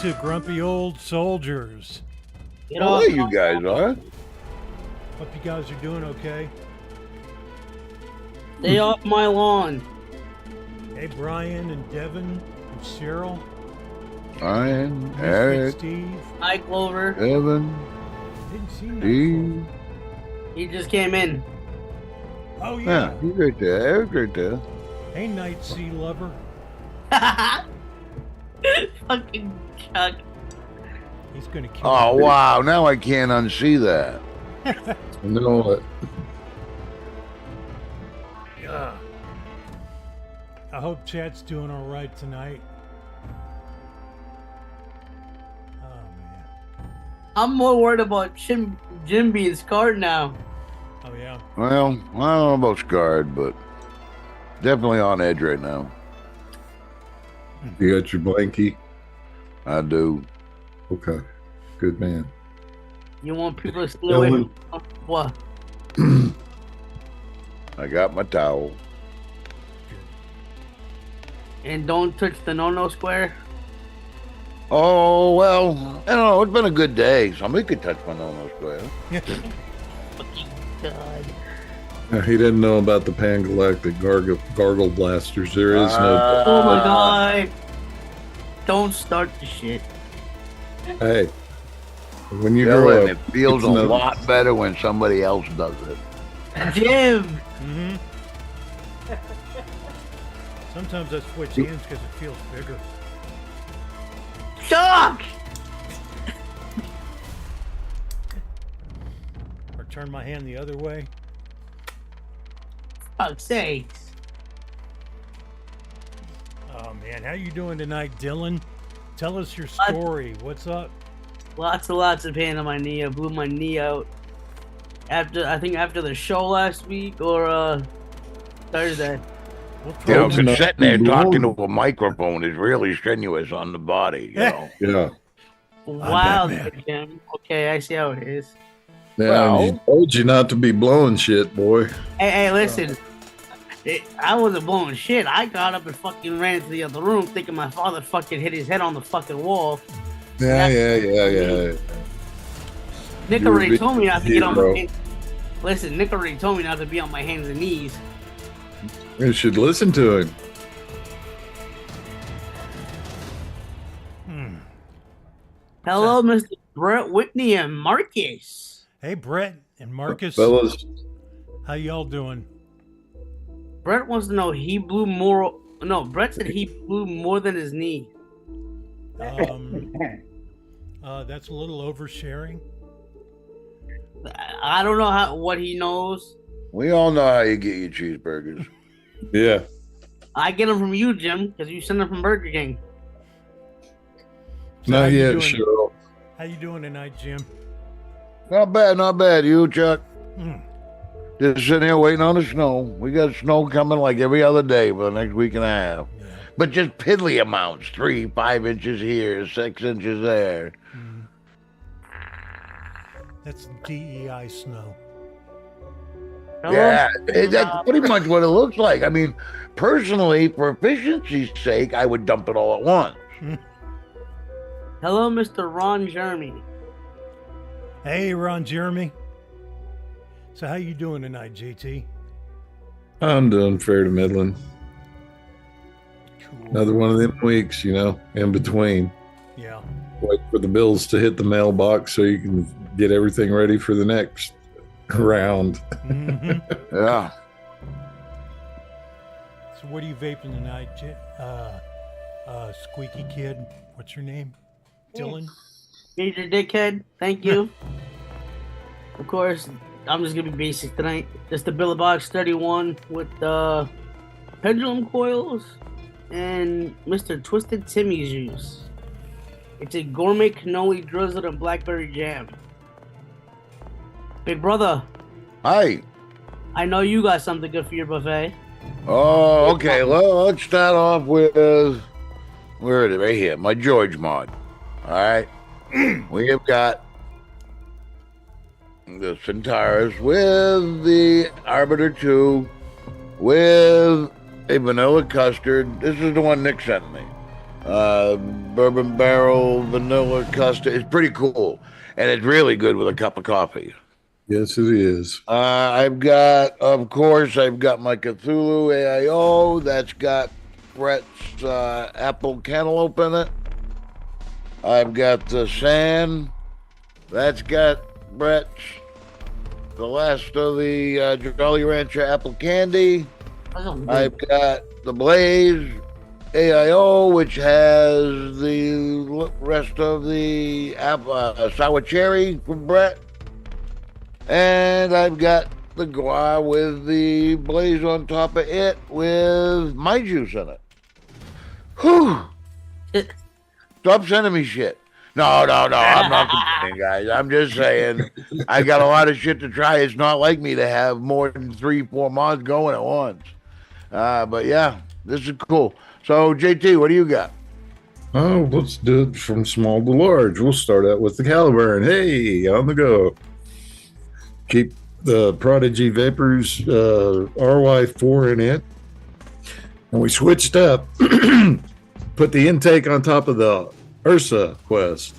to Grumpy Old Soldiers. Oh, there you guys are. Hope you guys are doing okay. Stay off my lawn. Hey, Brian and Devin and Cheryl. Ryan, Misfit Eric, Steve. Hi, Clover. Evan, Didn't see Steve. He just came in. Oh, yeah. Yeah, he's right there. Eric's right there. Hey, Night Sea Lover. Fucking Chuck. He's going to kill Oh, me. wow. Now I can't unsee that. You know what? Yeah. I hope chat's doing all right tonight. Oh, man. I'm more worried about Jim being scarred now. Oh, yeah. Well, I don't know about scarred, but definitely on edge right now. You got your blankie? I do. Okay. Good man. You want people to stay away from what? I got my towel. And don't touch the no-no square. Oh, well, I don't know. It's been a good day. Somebody could touch my no-no square. Fucking God. He didn't know about the Pan-Galactic gargle blasters. There is no... Oh my God. Don't start the shit. Hey, when you Dylan, grow it up, feels a it's no- lot better when somebody else does it. Jim. Mm-hmm. Sometimes I switch hands because it feels bigger. Chuck. Or turn my hand the other way. Fuck's sakes. Oh, man. How you doing tonight, Dylan? Tell us your story. What's up? Lots of pain on my knee. I blew my knee out I think after the show last week or Thursday. We'll You know, try because sitting there blown. talking to a microphone is really strenuous on the body, you know. Yeah. Wow, Batman. Jim. Okay, I see how it is. Now, Well- he told you not to be blowing shit, boy. Hey, listen. I wasn't blowing shit. I got up and fucking ran to the other room thinking my father fucking hit his head on the fucking wall. Yeah. Nick You're a already big told me not to get on my hero. hands. Listen, Nick already told me not to be on my hands and knees. You should listen to him. Hello, Mr. Brett Whitney and Marcus. Hey, Brett and Marcus. Fellas, How y'all doing? Brett wants to know he blew more. No, Brett said he blew more than his knee. That's a little oversharing. I don't know what he knows. We all know how you get your cheeseburgers. yeah. I get them from you, Jim, because you send them from Burger King. So how Not you yet, doing? Cheryl. How you doing tonight, Jim? Not bad, not bad. You, Chuck? Hmm. Just sitting here waiting on the snow. We got snow coming like every other day for the next week and a half. Yeah. But just piddly amounts. 3, 5 inches here, 6 inches there. That's DEI snow. Hello, Yeah, Mr. that's pretty much what it looks like. I mean, personally, for efficiency's sake, I would dump it all at once. Hello, Mr. Ron Jeremy. Hey, Ron Jeremy. So how you doing tonight, JT? I'm doing fair to middling. Cool. Another one of them weeks, in between. Yeah. Wait for the bills to hit the mailbox so you can get everything ready for the next round. hmm Yeah. So what are you vaping tonight, Squeaky Kid? What's your name? Dylan? Major Dickhead, thank you. Of course, I'm just gonna be basic tonight. Just the Box 31 with pendulum coils and Mr. Twisted Timmy's juice. It's a gourmet cannoli drizzled and blackberry jam. Big brother, Hi. I know you got something good for your buffet. Oh, okay. Well, let's start off with, where is it? Right here. My George mod. All right. We have got the Centaurus with the Arbiter 2 with a vanilla custard. This is the one Nick sent me. bourbon barrel, vanilla custard. It's pretty cool. And it's really good with a cup of coffee. Yes, it is. I've got my Cthulhu AIO that's got Brett's apple cantaloupe in it. I've got the San that's got Brett's the last of the Jolly Rancher apple candy. I've got the Blaze AIO, which has the rest of the sour cherry from Brett. And I've got the Gua with the Blaze on top of it with my juice in it. Whew. Stop sending me shit. No, I'm not complaining, guys. I'm just saying I got a lot of shit to try. It's not like me to have more than 3-4 mods going at once. But yeah, this is cool. So, JT, what do you got? Oh, let's do it from small to large. We'll start out with the Caliburn. Hey, on the go. Keep the Prodigy Vapors RY4 in it. And we switched up. Put the intake on top of the Ursa Quest.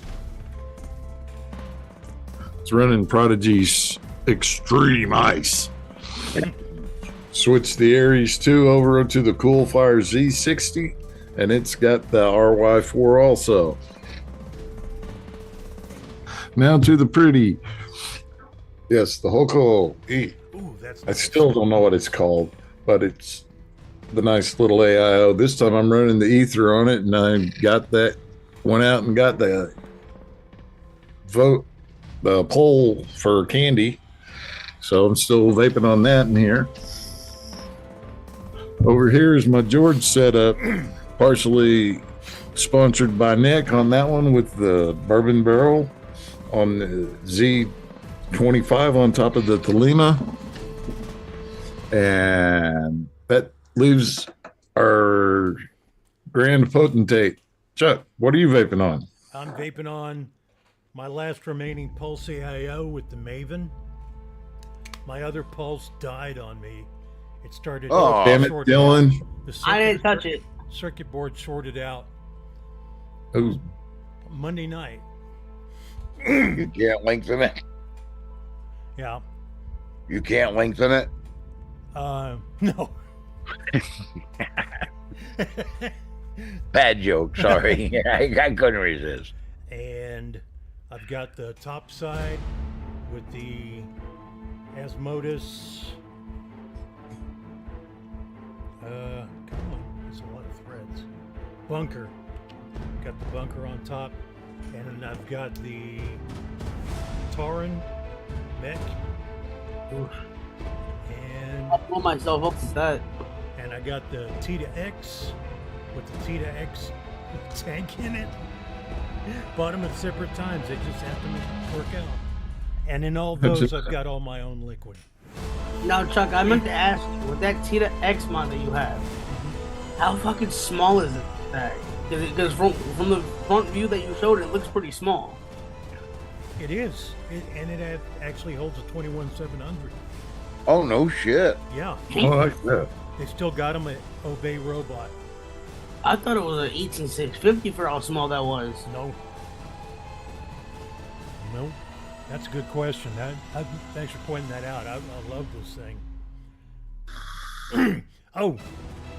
It's running Prodigy's Extreme Ice. Switch the Aries 2 over to the Coolfire Z60, and it's got the RY4 also. Now to the pretty. Yes, the Hoko E. Ooh, that's I still don't know what it's called, but it's the nice little AIO. This time I'm running the ether on it, and I went out and got the poll for candy. So I'm still vaping on that in here. Over here is my George setup, partially sponsored by Nick on that one with the bourbon barrel on the Z25 on top of the Tolima. And that leaves our grand potentate. Chuck, what are you vaping on? I'm vaping on my last remaining Pulse AIO with the Maven. My other Pulse died on me. It started. Oh, damn it, Dylan. I didn't touch it. Circuit board shorted out Oh, Monday night. You can't lengthen it. Yeah. You can't lengthen it. No. Bad joke. Sorry, I couldn't resist. And I've got the top side with the Asmodus. Come on, there's a lot of threads. Bunker. Got the bunker on top, and then I've got the Tauren mech. Oof. And I'll pull myself up with that. and I got the Tita X with the Tita X tank in it. Bought them at separate times. They just happened to work out. And in all those, I've got all my own liquid. Now, Chuck, I meant to ask you, with that Tita X mod that you have, how fucking small is it? Because from the front view that you showed, it looks pretty small. It is. And it actually holds a 21700. Oh no shit. Yeah. I like that. They still got them at Obey Robot. I thought it was an 18650 for how small that was. No. Nope. That's a good question. Thanks for pointing that out. I love this thing. Oh,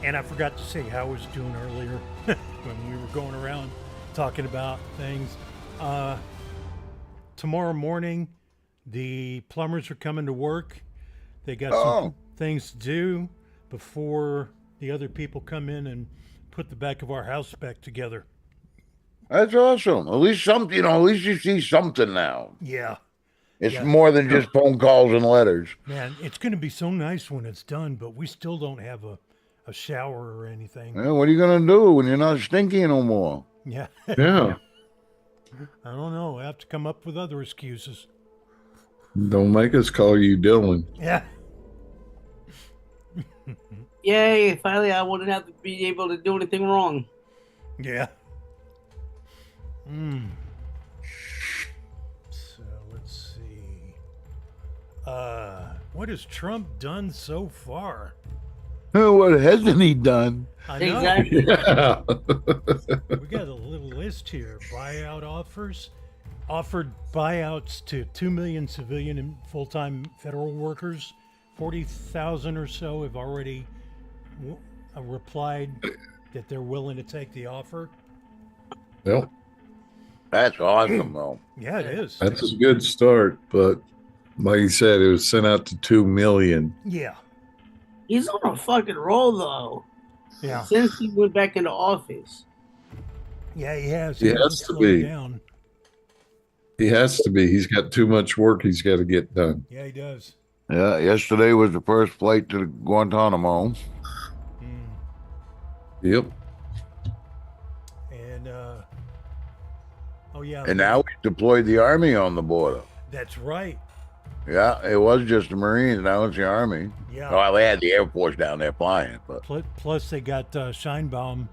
and I forgot to say how I was doing earlier when we were going around talking about things. Tomorrow morning, the plumbers are coming to work. They got some things to do before the other people come in and put the back of our house back together. That's awesome. At least something, at least you see something now. Yeah. It's Yeah. more than just phone calls and letters. Man, it's going to be so nice when it's done, but we still don't have a shower or anything. Yeah, what are you going to do when you're not stinky no more? Yeah. Yeah. I don't know. I have to come up with other excuses. Don't make us call you Dylan. Yeah. Yay, finally I wouldn't have to be able to do anything wrong. Yeah. So let's see. What has Trump done so far? What hasn't he done? I know. Exactly. Yeah. We got a little list here. Buyout offers. Offered buyouts to 2 million civilian and full-time federal workers. 40,000 or so have already replied that they're willing to take the offer. Well, That's awesome, though. Yeah, it is. that's a good start, but like you said, it was sent out to 2 million. Yeah. He's on a fucking roll though. Yeah. Since he went back into office. Yeah, he has. He hasn't has to slowed be. down. He has to be. He's got too much work he's got to get done. Yeah, he does. Yeah, yesterday was the first flight to Guantanamo. Yep. And oh yeah. And now we deployed the Army on the border. That's right. Yeah, it was just the Marines. Now it's the Army. Yeah. Well, they had the Air Force down there flying, but Plus they got Scheinbaum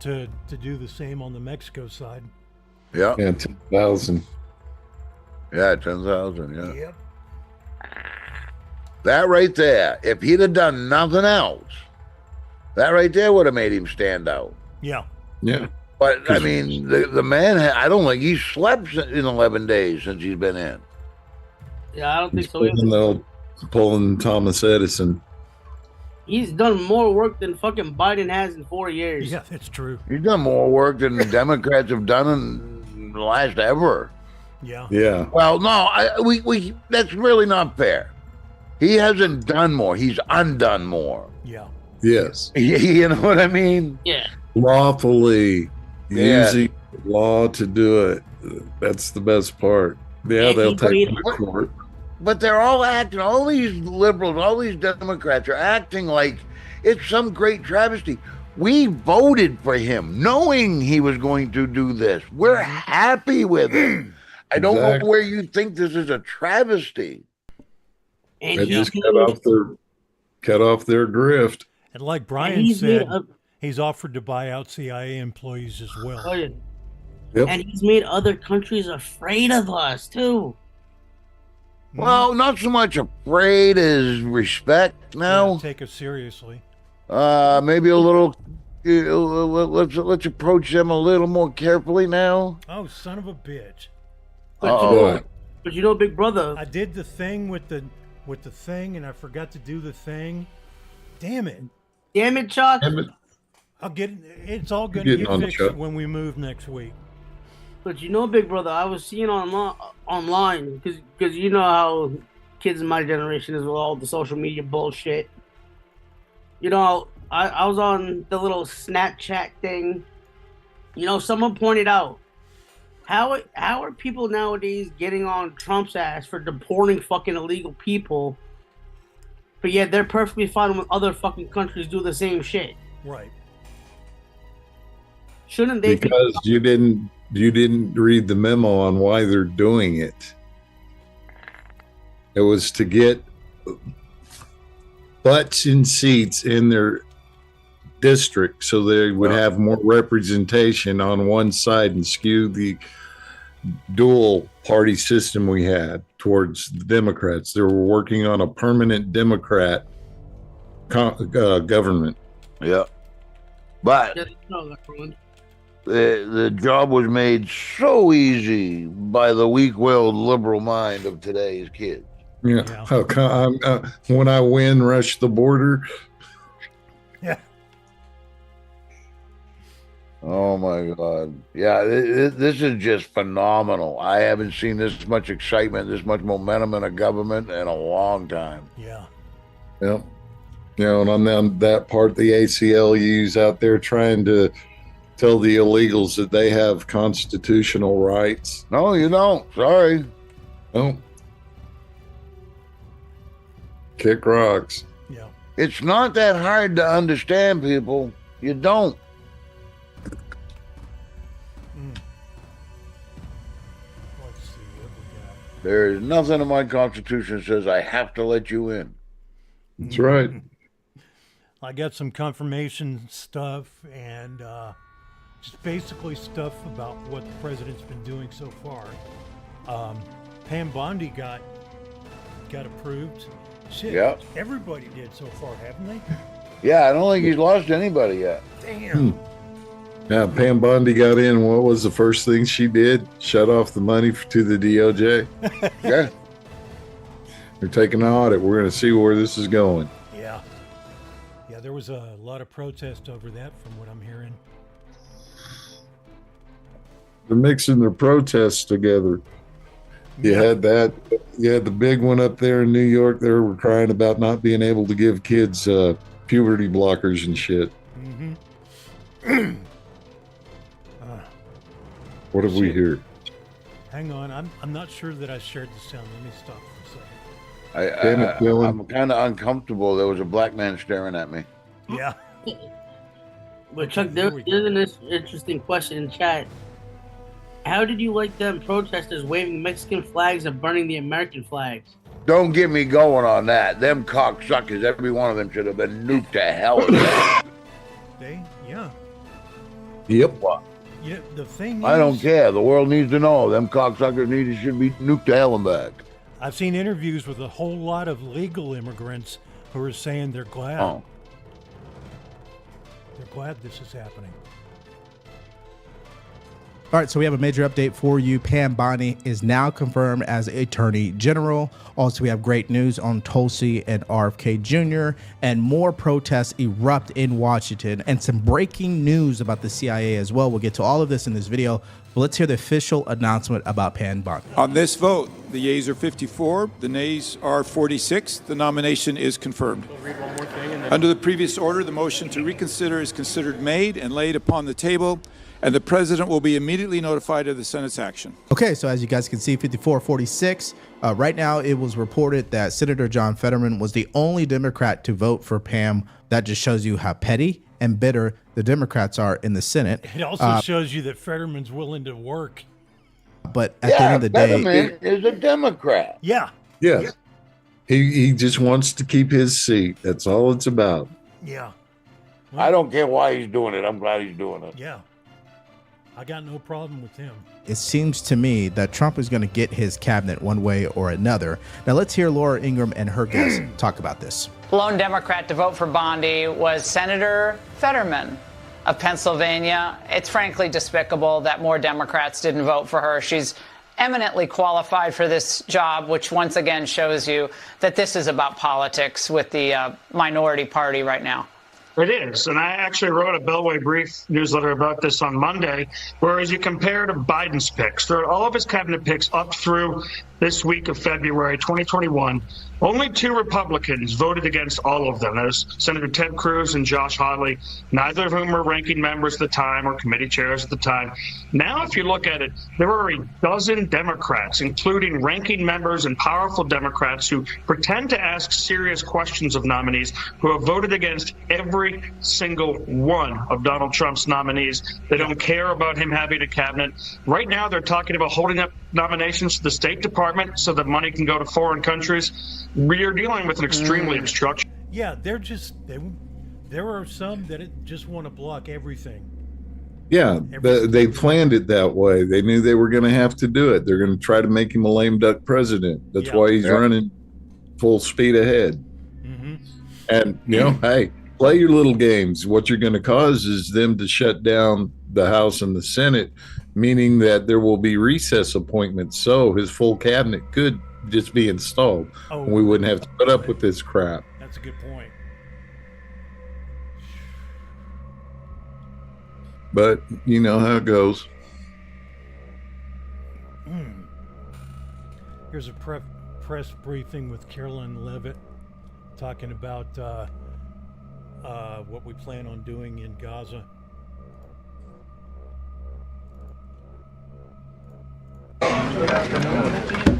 to do the same on the Mexico side. yeah, Yeah, 10,000. yeah, 10,000. Yeah, Yep. that right there. If he'd have done nothing else, that right there would have made him stand out. Yeah. Yeah. But I mean, the man. I don't think he slept in 11 days since he's been in. Yeah, I don't He's think so either. pulling Thomas Edison. He's done more work than fucking Biden has in 4 years. Yeah, that's true. He's done more work than the Democrats have done in the last ever. Yeah. Yeah. Well, no, we that's really not fair. He hasn't done more. He's undone more. Yeah. Yes. You know what I mean? Yeah. Lawfully Yeah. using law to do it. That's the best part. Yeah, Yeah, they'll he take made- him to court. But they're all acting, all these liberals, all these Democrats are acting like it's some great travesty. We voted for him knowing he was going to do this. We're happy with it. I don't know Exactly. where you think this is a travesty. And They he's just cut off their grift. And like and Brian he's made said, a- he's offered to buy out CIA employees as well. oh, yeah. Yep. And he's made other countries afraid of us too. Well, not so much afraid as respect Yeah, now. take us seriously. Maybe a little. Let's approach them a little more carefully now. Oh, son of a bitch! But you, Uh-oh. know, but you know, Big Brother, I did the thing with the thing, and I forgot to do the thing. Damn it! damn it, Chuck. Damn it. I'll get. It's all going You're to getting get on, fixed Chuck. when we move next week. But you know, Big Brother, I was seeing online because you know how kids in my generation is with all the social media bullshit. You know, I was on the little Snapchat thing. You know, someone pointed out how are people nowadays getting on Trump's ass for deporting fucking illegal people, but yet they're perfectly fine when other fucking countries do the same shit. Right. Shouldn't they? Because you didn't read the memo on why they're doing it. It was to get butts and seats in their district so they would have more representation on one side and skew the dual party system we had towards the Democrats. They were working on a permanent Democrat government. Yeah, but Yeah, no, everyone. the job was made so easy by the weak-willed liberal mind of today's kids. Yeah. Yeah. How come, when I win, rush the border. Yeah. Oh my God! Yeah, this is just phenomenal. I haven't seen this much excitement, this much momentum in a government in a long time. Yeah. Yeah. You know, and on that part, the ACLU's out there trying to tell the illegals that they have constitutional rights. No, you don't. Sorry. Oh. Kick rocks. Yeah. It's not that hard to understand, people. You don't. Let's see what we got. There is nothing in my Constitution that says I have to let you in. That's right. I got some confirmation stuff and just basically stuff about what the president's been doing so far. Pam Bondi got approved. Shit, Yeah. everybody did so far, haven't they? Yeah, I don't think he's lost anybody yet. Damn. Now, Pam Bondi got in. What was the first thing she did? Shut off the money to the DOJ. Yeah. They're taking an audit. We're going to see where this is going. Yeah. Yeah, there was a lot of protest over that from what I'm hearing. They're mixing their protests together. You had that. You had the big one up there in New York. They were crying about not being able to give kids puberty blockers and shit. Mm-hmm. What have we here? Hang on, I'm not sure that I shared the sound. Let me stop for a second. Damn it, Dylan. I'm kind of uncomfortable. There was a black man staring at me. Yeah. But Chuck, there's an interesting question in chat. How did you like them protesters waving Mexican flags and burning the American flags? Don't get me going on that. Them cocksuckers, every one of them should have been nuked to hell. Yeah. Yep. Yeah, the thing I don't is, care. The world needs to know. Them cocksuckers should be nuked to hell and back. I've seen interviews with a whole lot of legal immigrants who are saying they're glad. Oh. They're glad this is happening. All right, so we have a major update for you. Pam Bondi is now confirmed as Attorney General. Also, we have great news on Tulsi and RFK Jr. and more protests erupt in Washington and some breaking news about the CIA as well. We'll get to all of this in this video, but let's hear the official announcement about Pam Bondi. On this vote, the yeas are 54, the nays are 46. The nomination is confirmed. Under the previous order, the motion to reconsider is considered made and laid upon the table, and the president will be immediately notified of the Senate's action. Okay, so as you guys can see, 54-46. Right now, it was reported that Senator John Fetterman was the only Democrat to vote for Pam. That just shows you how petty and bitter the Democrats are in the Senate. It also shows you that Fetterman's willing to work. But at the end of the day, Fetterman is a Democrat. Yeah. Yeah. He just wants to keep his seat. That's all it's about. Yeah. I don't care why he's doing it. I'm glad he's doing it. Yeah. I got no problem with him. it seems to me that Trump is going to get his cabinet one way or another. Now let's hear Laura Ingraham and her guests talk about this. Lone Democrat to vote for Bondi was Senator Fetterman of Pennsylvania. It's frankly despicable that more Democrats didn't vote for her. She's eminently qualified for this job, which once again shows you that this is about politics with the minority party right now. It is. And I actually wrote a Beltway Brief newsletter about this on Monday, whereas you compare to Biden's picks, there are all of his cabinet picks up through this week of February 2021. Only 2 Republicans voted against all of them. There's Senator Ted Cruz and Josh Hawley, neither of whom were ranking members at the time or committee chairs at the time. Now, if you look at it, there are a dozen Democrats, including ranking members and powerful Democrats who pretend to ask serious questions of nominees, who have voted against every single one of Donald Trump's nominees. They don't care about him having a cabinet. Right now, they're talking about holding up nominations to the State Department so that money can go to foreign countries. We are dealing with an extremely obstruction. Yeah, there are some that just want to block everything. Yeah, they planned it that way. They knew they were going to have to do it. They're going to try to make him a lame duck president. That's why he's running full speed ahead. Mm-hmm. And, you know, hey, play your little games. What you're going to cause is them to shut down the House and the Senate, meaning that there will be recess appointments. So his full cabinet could just be installed. And we wouldn't have to put up with this crap. That's a good point. But you know how it goes. Here's a press briefing with Carolyn Levitt talking about what we plan on doing in Gaza.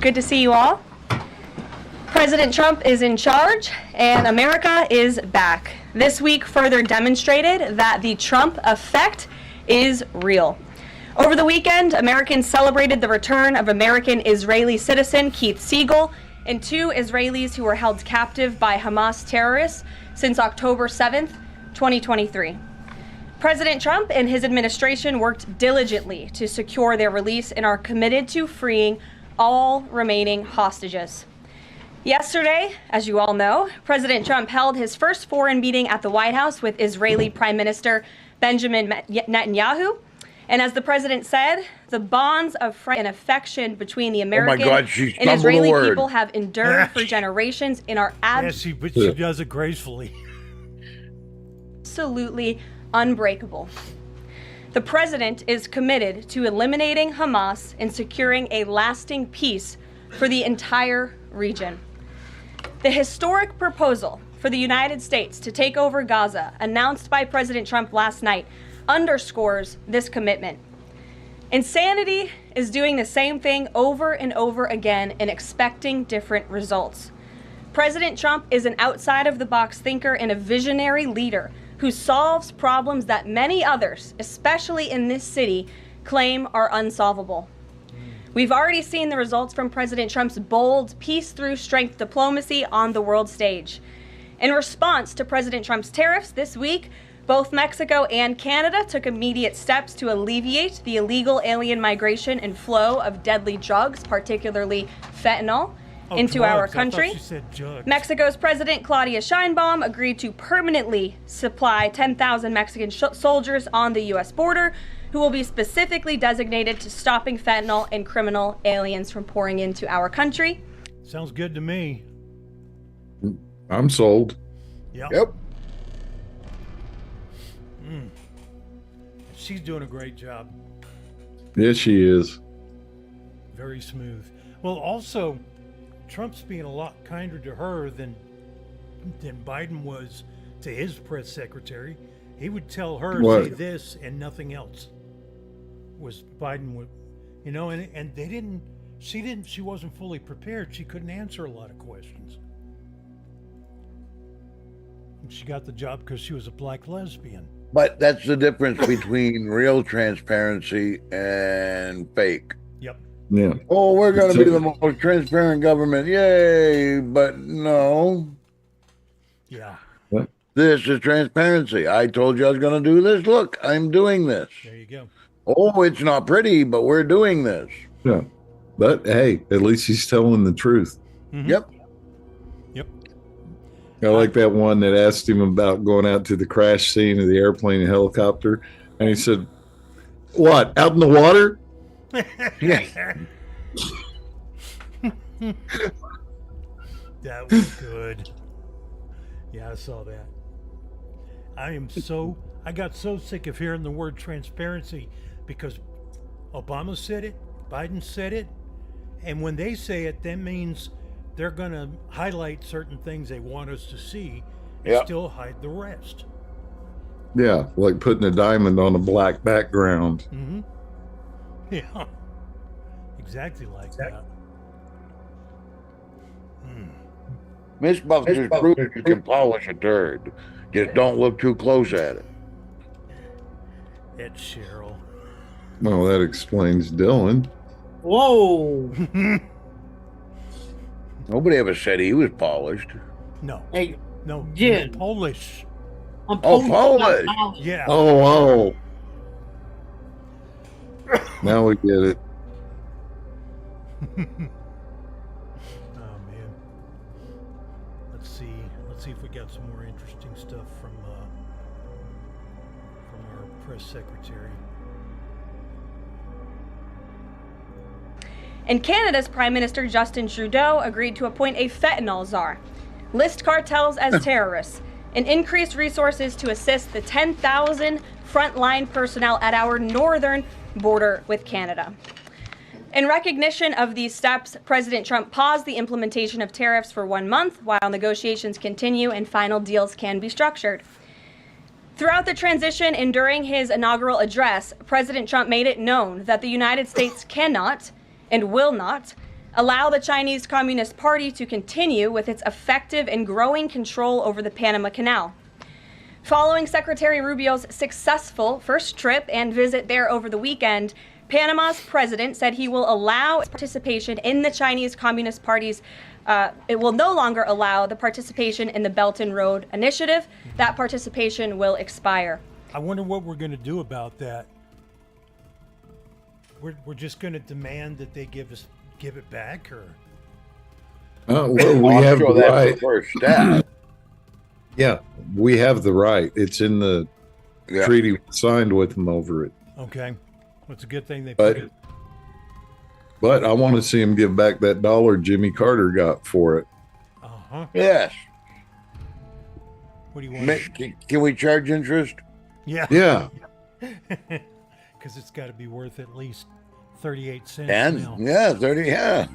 Good to see you all. President Trump is in charge and America is back. This week further demonstrated that the Trump effect is real. Over the weekend, Americans celebrated the return of American-Israeli citizen Keith Siegel and 2 Israelis who were held captive by Hamas terrorists since October 7th, 2023. President Trump and his administration worked diligently to secure their release and are committed to freeing all remaining hostages. Yesterday, as you all know, President Trump held his first foreign meeting at the White House with Israeli Prime Minister Benjamin Netanyahu. And as the president said, the bonds of friendship and affection between the American and Israeli people have endured for generations and are but she does it gracefully. Absolutely unbreakable. The president is committed to eliminating Hamas and securing a lasting peace for the entire region. The historic proposal for the United States to take over Gaza, announced by President Trump last night, underscores this commitment. Insanity is doing the same thing over and over again and expecting different results. President Trump is an outside-of-the-box thinker and a visionary leader who solves problems that many others, especially in this city, claim are unsolvable. We've already seen the results from President Trump's bold peace-through-strength diplomacy on the world stage. In response to President Trump's tariffs this week, both Mexico and Canada took immediate steps to alleviate the illegal alien migration and flow of deadly drugs, particularly fentanyl, into our country. I thought she said jugs. Mexico's President Claudia Sheinbaum agreed to permanently supply 10,000 Mexican soldiers on the U.S. border who will be specifically designated to stopping fentanyl and criminal aliens from pouring into our country. Sounds good to me. I'm sold. Yep. She's doing a great job. Yes, she is. Very smooth. Well, also, Trump's being a lot kinder to her than Biden was to his press secretary. He would tell her, say this and nothing else. Was Biden would, and they didn't. She wasn't fully prepared. She couldn't answer a lot of questions. And she got the job because she was a black lesbian. But that's the difference between real transparency and fake. Yep. Yeah. Oh, we're going to be the most transparent government. Yay. But no. Yeah. What? This is transparency. I told you I was going to do this. Look, I'm doing this. There you go. Oh, it's not pretty, but we're doing this. Yeah. But hey, at least he's telling the truth. Mm-hmm. Yep. I like that one that asked him about going out to the crash scene of the airplane and helicopter. And he said, what, out in the water? Yeah. That was good. Yeah, I saw that. I got so sick of hearing the word transparency because Obama said it, Biden said it, and when they say it, that means they're going to highlight certain things they want us to see and still hide the rest. Yeah, like putting a diamond on a black background. Mm-hmm. Yeah, exactly like that. Mythbusters prove you can polish a turd. Just don't look too close at it. It's Cheryl. Well, that explains Dylan. Whoa. Nobody ever said he was polished. No. Hey, no. Jim. Polish. I'm Polish. Yeah. Oh. Now we get it. Oh man. Let's see if we got some more interesting stuff from our press secretary. And Canada's Prime Minister Justin Trudeau agreed to appoint a fentanyl czar, list cartels as terrorists, and increase resources to assist the 10,000 frontline personnel at our northern border with Canada. In recognition of these steps, President Trump paused the implementation of tariffs for 1 month while negotiations continue and final deals can be structured. Throughout the transition and during his inaugural address, President Trump made it known that the United States cannot and will not allow the Chinese Communist Party to continue with its effective and growing control over the Panama Canal. Following Secretary Rubio's successful first trip and visit there over the weekend, Panama's president said he will allow participation in the Chinese Communist Party's it will no longer allow the participation in the Belt and Road Initiative. That participation will expire. I wonder what we're going to do about that. We're just going to demand that they give it back, or Well, we I'm have sure the that's right. the first step. Yeah, we have the right. It's in the Yeah. treaty signed with them over it. Okay. Well, it's a good thing they But put it. but I want to see him give back that $1 Jimmy Carter got for it. Uh-huh. Yes. What do you want? Can we charge interest? Yeah. Yeah. Because it's got to be worth at least 38 cents And now. yeah, 30. Yeah.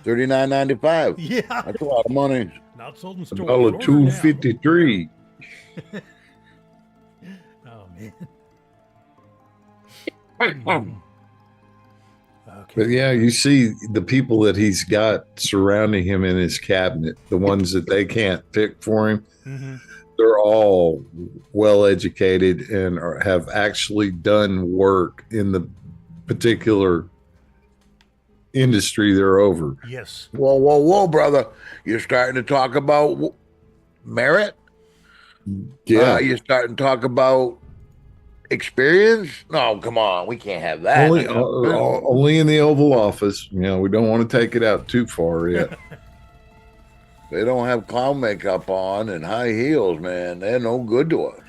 $39.95. Yeah. That's a lot of money. Not sold in store. $2.53. Oh, man. Okay. But yeah, you see the people that he's got surrounding him in his cabinet, the ones that they can't pick for him, they're all well educated and have actually done work in the particular industry they're over. Yes. Whoa, brother. You're starting to talk about merit? Yeah. You're starting to talk about experience? No, come on. We can't have that. Only in the Oval Office. You know, we don't want to take it out too far yet. They don't have clown makeup on and high heels, man. They're no good to us.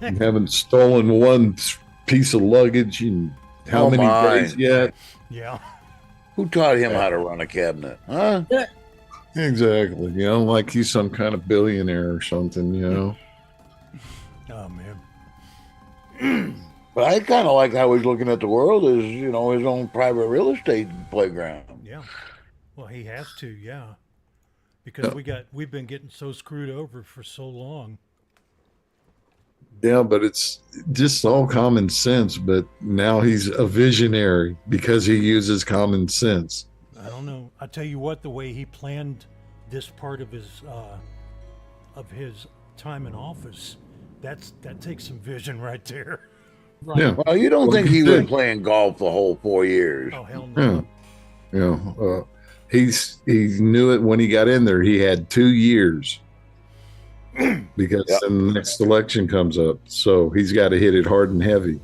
You haven't stolen one piece of luggage in how many days yet? Yeah. Who taught him how to run a cabinet? Huh? Exactly. You know, like he's some kind of billionaire or something, you know. Oh, man. But I kind of like how he's looking at the world as, you know, his own private real estate playground. Yeah. Well, he has to, yeah. Because we've been getting so screwed over for so long. Yeah, but it's just all common sense. But now he's a visionary because he uses common sense. I don't know. I tell you what, the way he planned this part of his time in office, that takes some vision right there. Yeah. Well, you don't think he was playing golf the whole 4 years? Oh, hell no. Yeah. You know, he knew it when he got in there. He had 2 years because then the next election comes up. So he's got to hit it hard and heavy.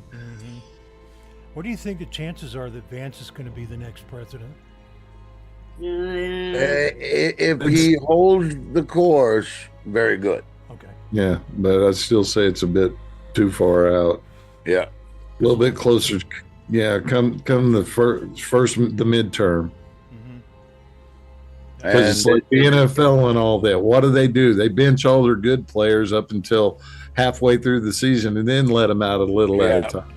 What do you think the chances are that Vance is going to be the next president? If he holds the course, very good. Okay. Yeah, but I still say it's a bit too far out. Yeah. A little bit closer. Yeah, come the first the midterm. Because it's like the NFL and all that. What do? They bench all their good players up until halfway through the season and then let them out a little at a time.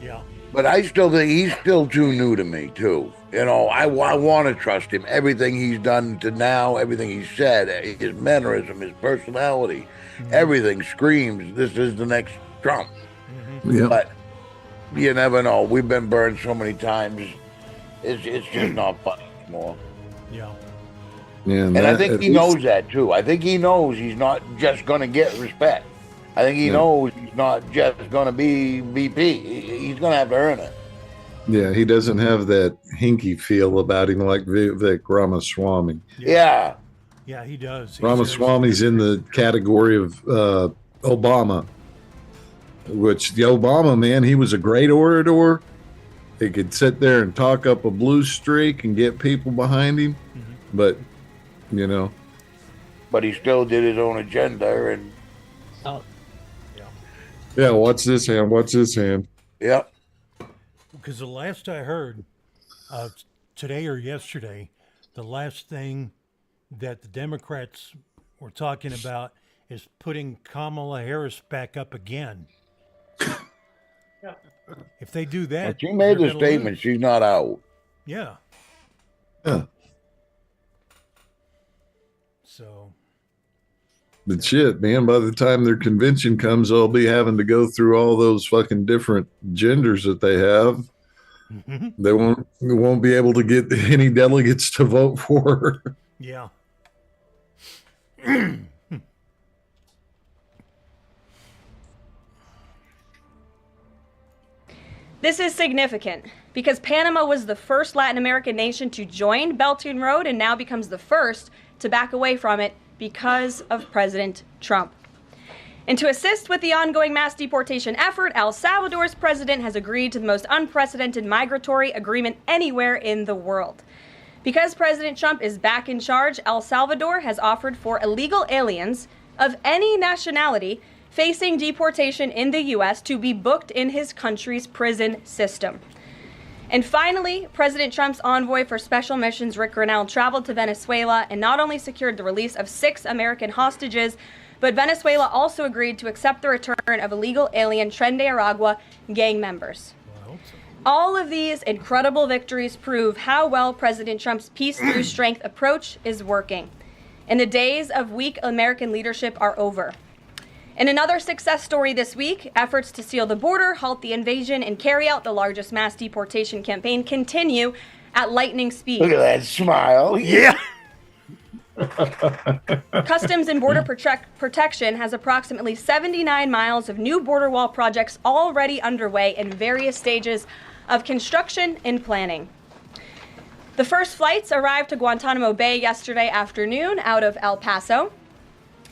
Yeah. But I still think he's still too new to me, too. You know, I want to trust him. Everything he's done to now, everything he's said, his mannerism, his personality, everything screams, this is the next Trump. Yeah. But you never know. We've been burned so many times. It's just not funny anymore. Yeah. Yeah, And I think he knows that, too. I think he knows he's not just going to get respect. I think he knows he's not just going to be VP. He's going to have to earn it. Yeah, he doesn't have that hinky feel about him like Vivek Ramaswamy. Yeah. Yeah, he does. Ramaswamy's in the category of Obama, which the Obama man, he was a great orator. He could sit there and talk up a blue streak and get people behind him. But, you know. But he still did his own agenda. And yeah, what's this hand? What's this hand? Yep. Because the last I heard, today or yesterday, the last thing that the Democrats were talking about is putting Kamala Harris back up again. If they do that, But she made they're the gonna statement. lose. She's not out. Yeah. Yeah. So. But shit, man, by the time their convention comes, they'll be having to go through all those fucking different genders that they have. They won't be able to get any delegates to vote for her. Yeah. This is significant because Panama was the first Latin American nation to join Belt and Road and now becomes the first to back away from it because of President Trump. And to assist with the ongoing mass deportation effort, El Salvador's president has agreed to the most unprecedented migratory agreement anywhere in the world. Because President Trump is back in charge, El Salvador has offered for illegal aliens of any nationality facing deportation in the U.S. to be booked in his country's prison system. And finally, President Trump's envoy for special missions, Rick Grinnell, traveled to Venezuela and not only secured the release of 6 American hostages, but Venezuela also agreed to accept the return of illegal alien Tren de Aragua gang members. All of these incredible victories prove how well President Trump's peace through strength approach is working. And the days of weak American leadership are over. In another success story this week, efforts to seal the border, halt the invasion, and carry out the largest mass deportation campaign continue at lightning speed. Look at that smile. Yeah. Customs and Border Protection has approximately 79 miles of new border wall projects already underway in various stages of construction and planning. The first flights arrived to Guantanamo Bay yesterday afternoon out of El Paso.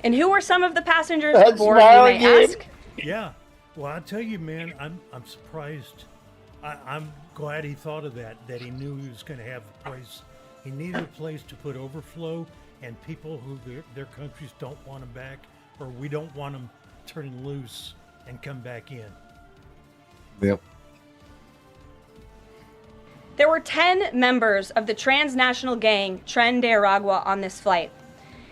And who are some of the passengers aboard, you may ask? Yeah. Well, I'll tell you, man, I'm surprised. I'm glad he thought of that he knew he was going to have a place. He needed a place to put overflow and people who their countries don't want them back, or we don't want them turning loose and come back in. Yep. There were 10 members of the transnational gang Tren de Aragua on this flight.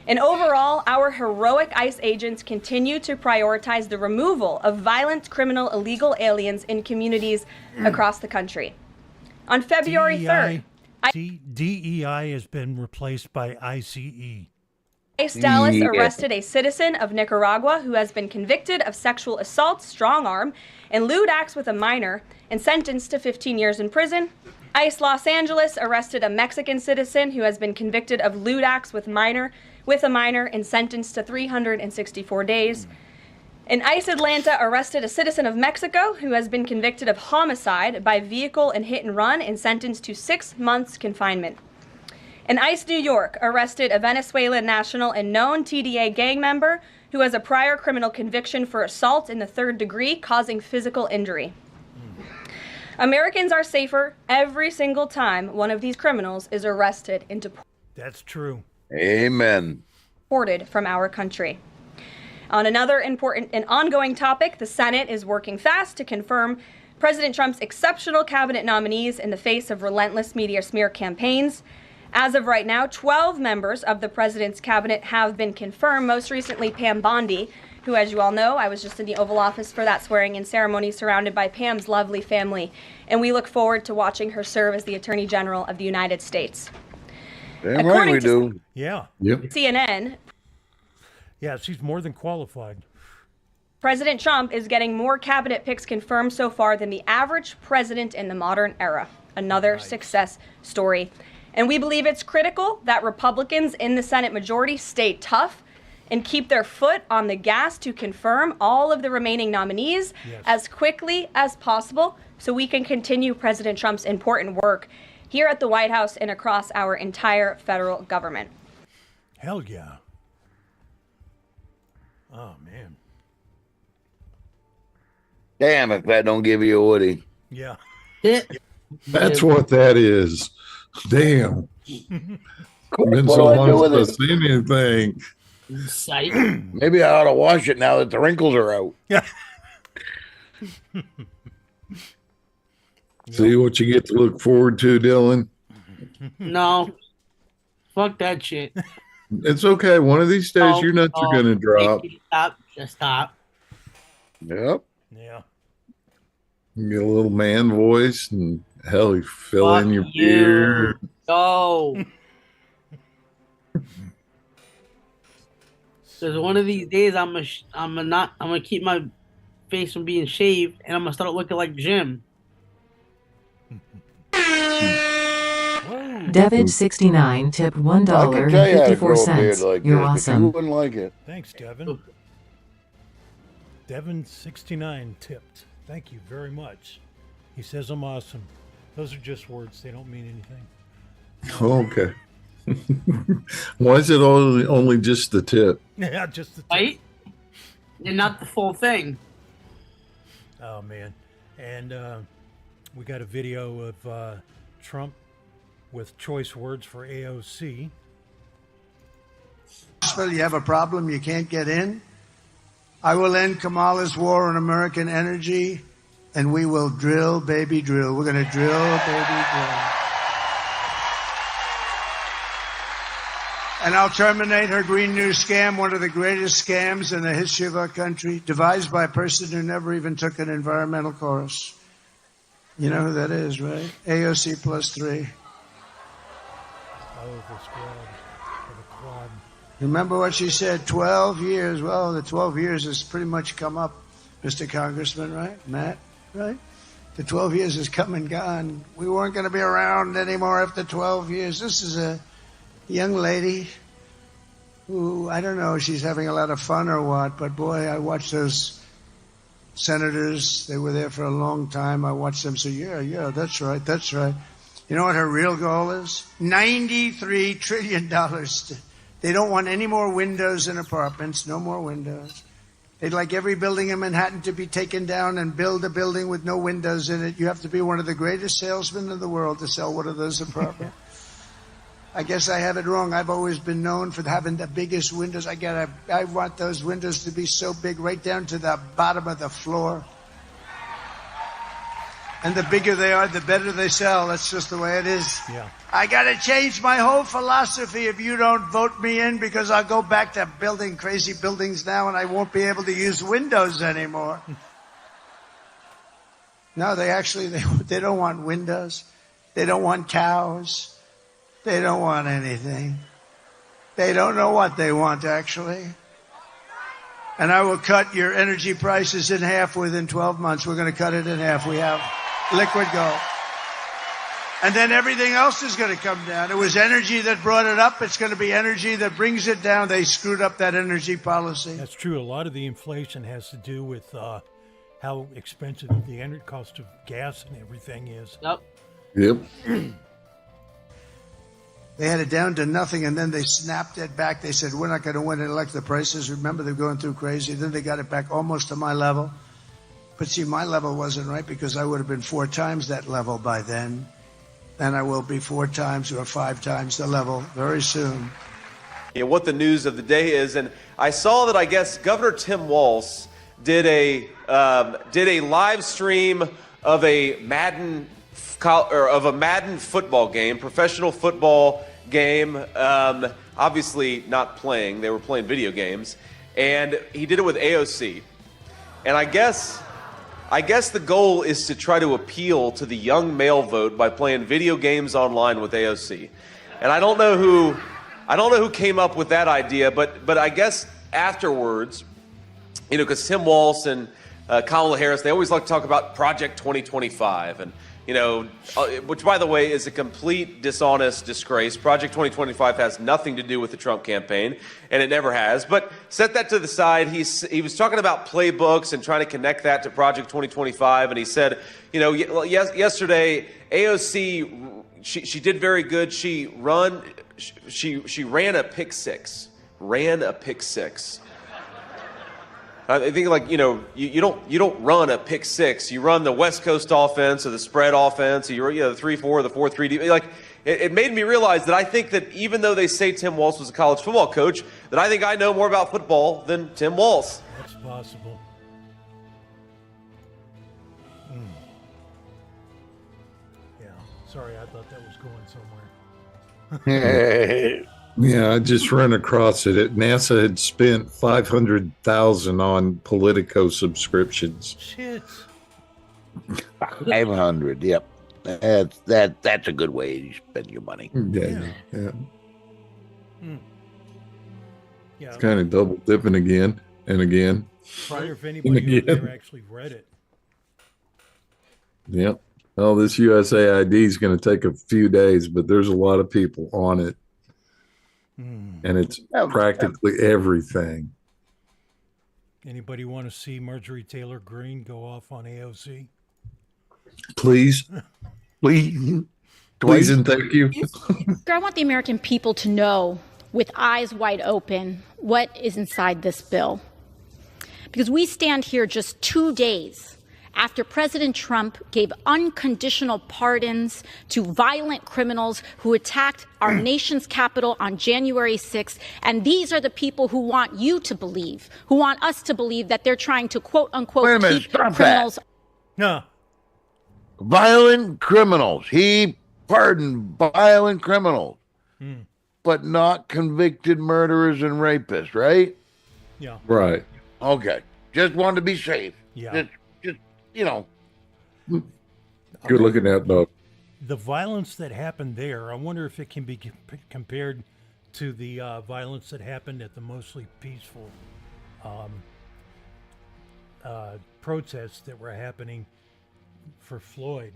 And overall, our heroic ICE agents continue to prioritize the removal of violent criminal illegal aliens in communities across the country. On February 3rd, DEI has been replaced by ICE. ICE Dallas arrested a citizen of Nicaragua who has been convicted of sexual assault, strong arm, and lewd acts with a minor and sentenced to 15 years in prison. ICE Los Angeles arrested a Mexican citizen who has been convicted of lewd acts with a minor and sentenced to 364 days. And ICE Atlanta arrested a citizen of Mexico who has been convicted of homicide by vehicle and hit and run and sentenced to 6 months confinement. And ICE New York arrested a Venezuelan national and known TDA gang member who has a prior criminal conviction for assault in the 3rd degree causing physical injury. Americans are safer every single time one of these criminals is arrested and deported. That's true. Amen. Deported from our country. On another important and ongoing topic, the Senate is working fast to confirm President Trump's exceptional cabinet nominees in the face of relentless media smear campaigns. As of right now, 12 members of the president's cabinet have been confirmed, most recently Pam Bondi, who, as you all know, I was just in the Oval Office for that swearing-in ceremony surrounded by Pam's lovely family, and we look forward to watching her serve as the Attorney General of the United States. Damn right we do. Yeah. Yep. CNN, Yeah, she's more than qualified. President Trump is getting more cabinet picks confirmed so far than the average president in the modern era. Another success story. And we believe it's critical that Republicans in the Senate majority stay tough and keep their foot on the gas to confirm all of the remaining nominees as quickly as possible so we can continue President Trump's important work here at the White House and across our entire federal government. Hell yeah. Oh, man. Damn if that don't give you a Woody. Yeah. That's what that is. Damn. Been so long since I've seen anything. Sight. Maybe I ought to wash it now that the wrinkles are out. Yeah. See what you get to look forward to, Dylan? No. Fuck that shit. It's okay. One of these days, your nuts are going to drop. Stop. Just stop. Yep. Yeah. You get a little man voice, and hell, you fill in your beard. Go. Because one of these days, I'm gonna keep my face from being shaved, and I'm gonna start looking like Jim. Devin69 tipped $1.54. Like You're this, awesome. You wouldn't like it. Thanks, Devin. Devin69 tipped. Thank you very much. He says I'm awesome. Those are just words. They don't mean anything. Okay. Why is it only just the tip? Yeah, just the tip. Right? And not the full thing. Oh, man. And we got a video of Trump with choice words for AOC. You have a problem, you can't get in. I will end Kamala's war on American energy, and we will drill, baby, drill. We're going to drill, baby, drill. And I'll terminate her Green New scam, one of the greatest scams in the history of our country, devised by a person who never even took an environmental course. You know who that is, right? AOC +3. Oh, the squad. Or the quad. Remember what she said, 12 years. Well, the 12 years has pretty much come up, Mr. Congressman, right? Matt, right? The 12 years has come and gone. We weren't going to be around anymore after 12 years. This is a young lady who, I don't know if she's having a lot of fun or what, but boy, I watched those senators. They were there for a long time. I watched them say, yeah, that's right, that's right. You know what her real goal is? $93 trillion. They don't want any more windows in apartments, no more windows. They'd like every building in Manhattan to be taken down and build a building with no windows in it. You have to be one of the greatest salesmen in the world to sell one of those apartments. I guess I have it wrong. I've always been known for having the biggest windows. I want those windows to be so big, right down to the bottom of the floor. And the bigger they are, the better they sell. That's just the way it is. Yeah. I got to change my whole philosophy if you don't vote me in, because I'll go back to building crazy buildings now and I won't be able to use windows anymore. No, they don't want windows. They don't want cows. They don't want anything. They don't know what they want, actually. And I will cut your energy prices in half within 12 months. We're going to cut it in half. We have liquid gold. And then everything else is going to come down. It was energy that brought it up. It's going to be energy that brings it down. They screwed up that energy policy. That's true. A lot of the inflation has to do with how expensive the energy cost of gas and everything is. Yep. They had it down to nothing, and then they snapped it back. They said, we're not going to win and elect the prices. Remember, they're going through crazy. Then they got it back almost to my level. But see, my level wasn't right because I would have been 4 times that level by then. And I will be 4 times or 5 times the level very soon. Yeah, what the news of the day is. And I saw that, I guess, Governor Tim Walz did a live stream of a Madden football game, professional football game, obviously not playing. They were playing video games. And he did it with AOC. And I guess the goal is to try to appeal to the young male vote by playing video games online with AOC. And I don't know who came up with that idea, but I guess afterwards, because Tim Walz and Kamala Harris, they always like to talk about Project 2025, and which, by the way, is a complete dishonest disgrace. Project 2025 has nothing to do with the Trump campaign, and it never has. But set that to the side. He was talking about playbooks and trying to connect that to Project 2025, and he said, yesterday AOC, she did very good. She ran a pick six. I think, you don't run a pick six. You run the West Coast offense or the spread offense, or the 3-4, the 4-3. It made me realize that I think that even though they say Tim Walz was a college football coach, that I think I know more about football than Tim Walz. That's possible. Yeah. Sorry, I thought that was going somewhere. Yeah, I just ran across it. NASA had spent $500,000 on Politico subscriptions. Shit. 500. Yep. That's a good way to spend your money. Yeah. Yeah. It's kind of double dipping again and again. I wonder if anybody out there actually read it. Yep. Well, this USAID is going to take a few days, but there's a lot of people on it. And it's practically everything. Anybody want to see Marjorie Taylor Greene go off on AOC? Please. Please and thank you. I want the American people to know, with eyes wide open, what is inside this bill. Because we stand here just 2 days after President Trump gave unconditional pardons to violent criminals who attacked our nation's capital on January 6th. And these are the people who want you to believe, who want us to believe that they're trying to, quote unquote, keep criminals. No. Violent criminals. He pardoned violent criminals, but not convicted murderers and rapists, right? Yeah. Right. Okay. Just wanted to be safe. Yeah. Just you know. Good looking at dog. The violence that happened there, I wonder if it can be compared to the violence that happened at the mostly peaceful protests that were happening for Floyd.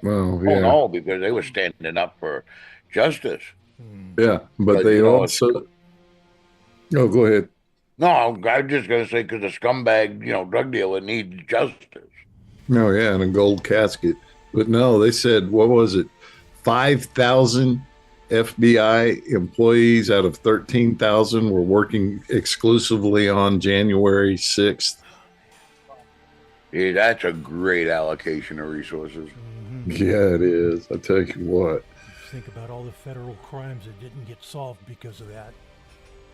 Well, yeah. Oh, no, because they were standing up for justice. Yeah, but they also... No, go ahead. No, I'm just going to say because the scumbag, drug dealer needs justice. No, yeah, and a gold casket. But no, they said, what was it? 5,000 FBI employees out of 13,000 were working exclusively on January 6th. Yeah, that's a great allocation of resources. Yeah, it is. I tell you what. Think about all the federal crimes that didn't get solved because of that.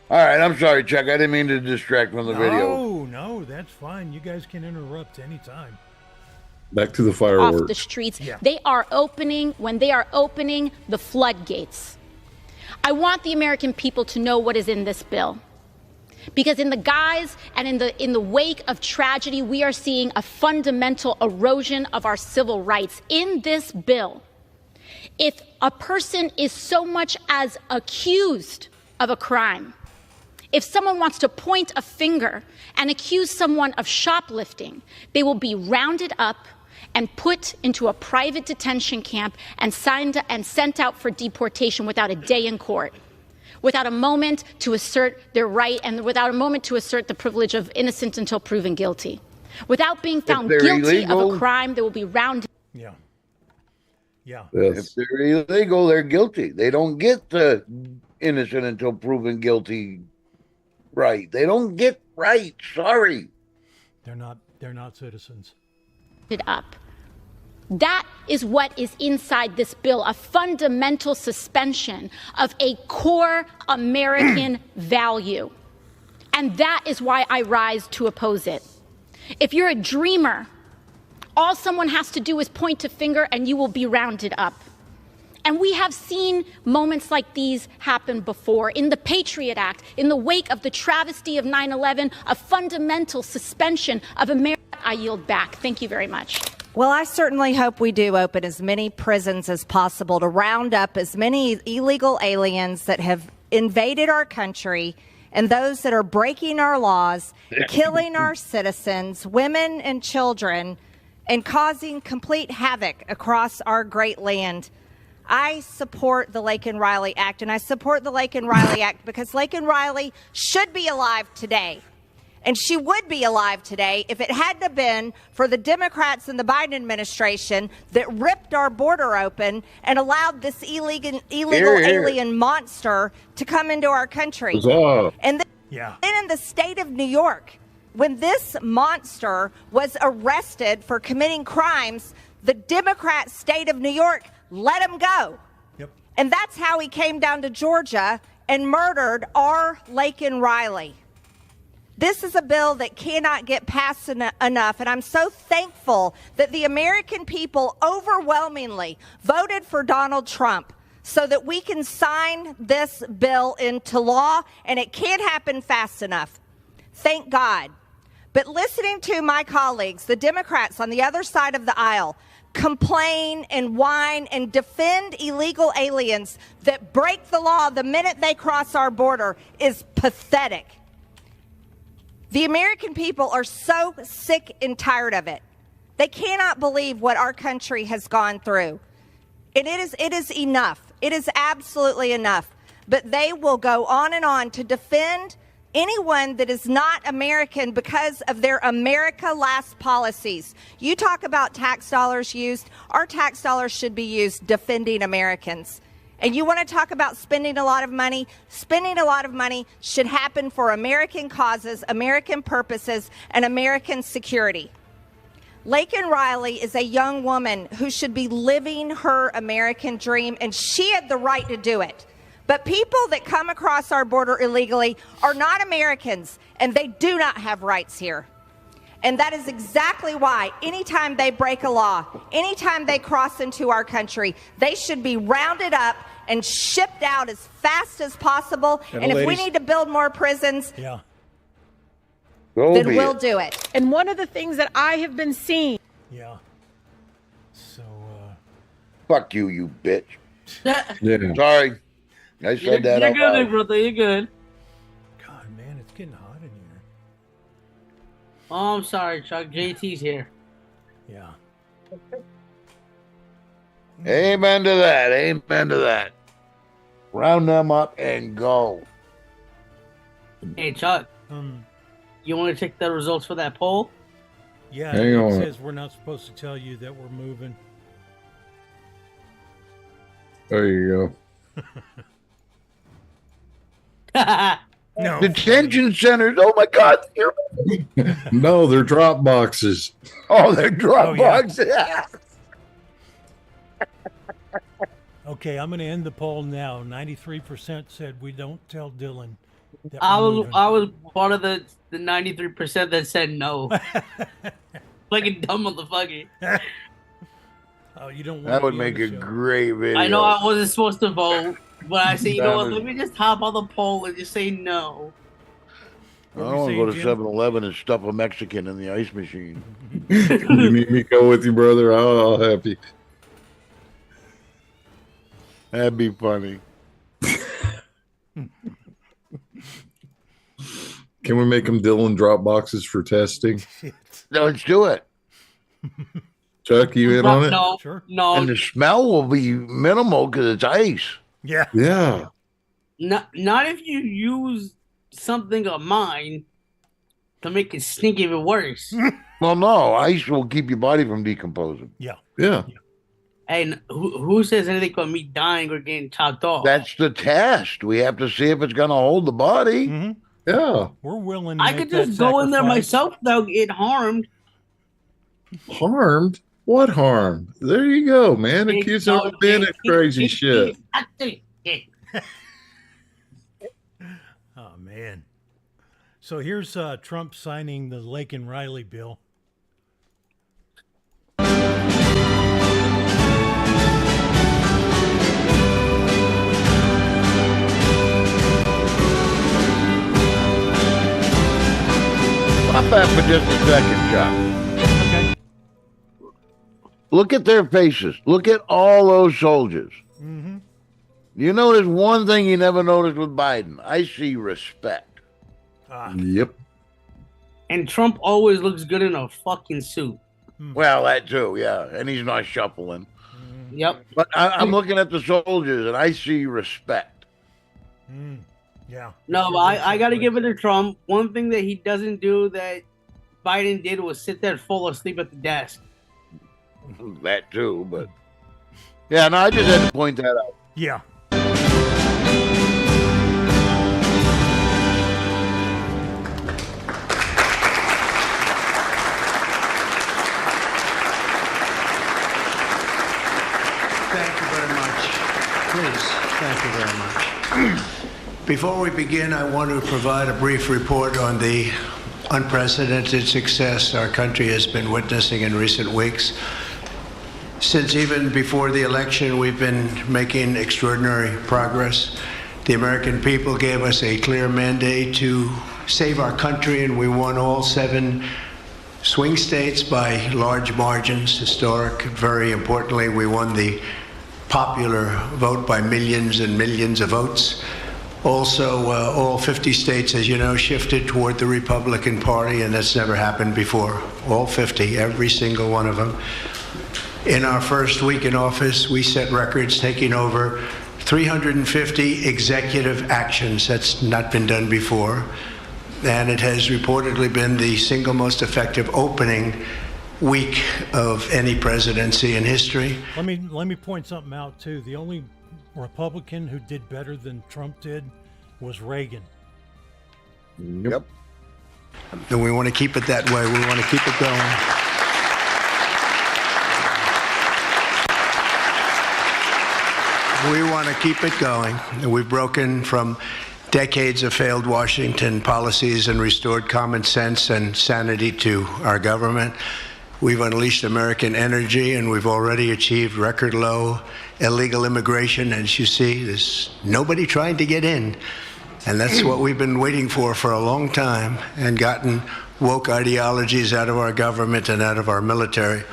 All right, I'm sorry, Chuck. I didn't mean to distract from the video. No, that's fine. You guys can interrupt anytime. Back to the fireworks. Off the streets. Yeah. When they are opening the floodgates. I want the American people to know what is in this bill. Because in the guise and in the wake of tragedy, we are seeing a fundamental erosion of our civil rights. In this bill, if a person is so much as accused of a crime, if someone wants to point a finger and accuse someone of shoplifting, they will be rounded up and put into a private detention camp and sent out for deportation without a day in court, without a moment to assert their right and without a moment to assert the privilege of innocent until proven guilty. Without being found guilty of a crime, they will be rounded. Yeah. Yeah. Yes. If they're illegal, they're guilty. They don't get the innocent until proven guilty right. They don't get right. Sorry. They're not citizens. Up. That is what is inside this bill, a fundamental suspension of a core American value. And that is why I rise to oppose it. If you're a dreamer, all someone has to do is point a finger and you will be rounded up. And we have seen moments like these happen before. In the Patriot Act, in the wake of the travesty of 9/11, a fundamental suspension of America. I yield back. Thank you very much. Well, I certainly hope we do open as many prisons as possible to round up as many illegal aliens that have invaded our country and those that are breaking our laws, killing our citizens, women and children, and causing complete havoc across our great land. I support the Laken Riley Act, and I support the Laken Riley Act because Laken Riley should be alive today. And she would be alive today if it hadn't been for the Democrats and the Biden administration that ripped our border open and allowed this illegal alien monster to come into our country. And then in the state of New York, when this monster was arrested for committing crimes, the Democrat state of New York let him go. Yep. And that's how he came down to Georgia and murdered our Laken Riley. This is a bill that cannot get passed enough, and I'm so thankful that the American people overwhelmingly voted for Donald Trump so that we can sign this bill into law, and it can't happen fast enough. Thank God. But listening to my colleagues, the Democrats on the other side of the aisle, complain and whine and defend illegal aliens that break the law the minute they cross our border is pathetic. The American people are so sick and tired of it. They cannot believe what our country has gone through. And it is enough. It is absolutely enough. But they will go on and on to defend anyone that is not American because of their America Last policies. You talk about tax dollars used. Our tax dollars should be used defending Americans. And you want to talk about spending a lot of money? Spending a lot of money should happen for American causes, American purposes, and American security. Laken Riley is a young woman who should be living her American dream, and she had the right to do it. But people that come across our border illegally are not Americans, and they do not have rights here. And that is exactly why anytime they break a law, anytime they cross into our country, they should be rounded up and shipped out as fast as possible. And if we need to build more prisons, then we'll do it. And one of the things that I have been seeing. Yeah. So, fuck you, you bitch. Yeah. Sorry. I said that. You're good, brother. You're good. God, man, it's getting hot in here. Oh, I'm sorry, Chuck. JT's here. Yeah. Amen to that. Amen to that. Round them up and go. Hey, Chuck. You want to check the results for that poll? Yeah, Hang it on. says we're not supposed to tell you that we're moving. There you No. Detention centers. Oh my God. go. No, they're drop boxes. Oh, they're drop Oh, yeah. boxes. Okay, I'm going to end the poll now. 93% said we don't tell Dylan that I we're was moving. I was part of the 93% that said no. Like a dumb motherfucker. Oh, you don't want That to would be on make the a show. great video. I know I wasn't supposed to vote, but I said, you know That what? was- Let me just hop on the poll and just say no. I What were want to you go to saying, Jim? 7-Eleven and stuff a Mexican in the ice machine. You need me to go with you, brother? I'll help you. That'd be funny. Can we make them Dylan drop boxes for testing? No, let's do it. Chuck, you in on it? No, Sure. no, And the smell will be minimal because it's ice. Yeah. Yeah. not if you use something of mine to make it stink even worse. Well, no, ice will keep your body from decomposing. Yeah. Yeah. Hey, who says anything about me dying or getting chopped off? That's the test. We have to see if it's going to hold the body. Mm-hmm. Yeah. We're willing to I make could that just go in there sacrifice. myself without getting harmed. Harmed? What harm? There you go, man. Yeah, Accuse no, him of being yeah, a crazy yeah, shit. yeah. Oh, man. So here's Trump signing the Lake and Riley bill. Stop that for just a second, Chuck. Okay. Look at their faces. Look at all those soldiers. Mm-hmm. You notice one thing you never noticed with Biden. I see respect. Yep. And Trump always looks good in a fucking suit. Well, that too, yeah. And he's not shuffling. Yep. But I'm looking at the soldiers and I see respect. Yeah. No, but I got to give it to Trump. One thing that he doesn't do that Biden did was sit there and fall asleep at the desk. That too, but yeah, no, I just had to point that out. Yeah. Thank you very much. Please, thank you very much. Before we begin, I want to provide a brief report on the unprecedented success our country has been witnessing in recent weeks. Since even before the election, we've been making extraordinary progress. The American people gave us a clear mandate to save our country, and we won all 7 swing states by large margins, historic. Very importantly, we won the popular vote by millions and millions of votes. Also, all 50 states, as you know, shifted toward the Republican Party, and that's never happened before. All 50, every single one of them. In our first week in office, we set records, taking over 350 executive actions. That's not been done before. And it has reportedly been the single most effective opening week of any presidency in history. Let me point something out too. The only Republican who did better than Trump did was Reagan. Yep. And we want to keep it that way. We want to keep it going. We want to keep it going. We've broken from decades of failed Washington policies and restored common sense and sanity to our government. We've unleashed American energy, and we've already achieved record low illegal immigration. As you see, there's nobody trying to get in. And that's what we've been waiting for a long time, and gotten woke ideologies out of our government and out of our military.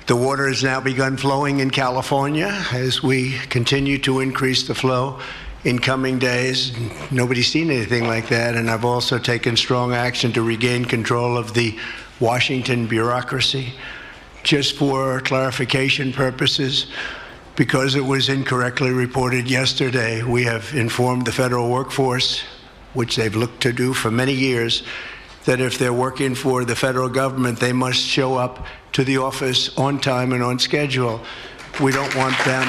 The water has now begun flowing in California as we continue to increase the flow in coming days. Nobody's seen anything like that, and I've also taken strong action to regain control of the Washington bureaucracy. Just for clarification purposes, because it was incorrectly reported yesterday, we have informed the federal workforce, which they've looked to do for many years, that if they're working for the federal government, they must show up to the office on time and on schedule. We don't want them.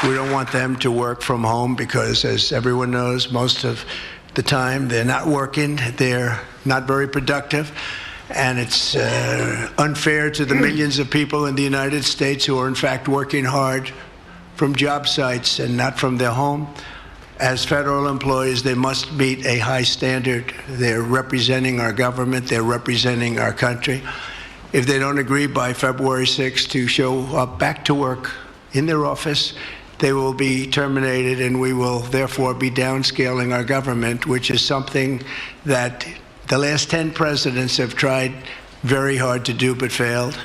We don't want them to work from home because, as everyone knows, most of the time they're not working, they're not very productive, and it's unfair to the millions of people in the United States who are in fact working hard from job sites and not from their home. As federal employees, they must meet a high standard. They're representing our government, they're representing our country. If they don't agree by February 6th to show up back to work in their office, they will be terminated, and we will therefore be downscaling our government, which is something that the last 10 presidents have tried very hard to do but failed.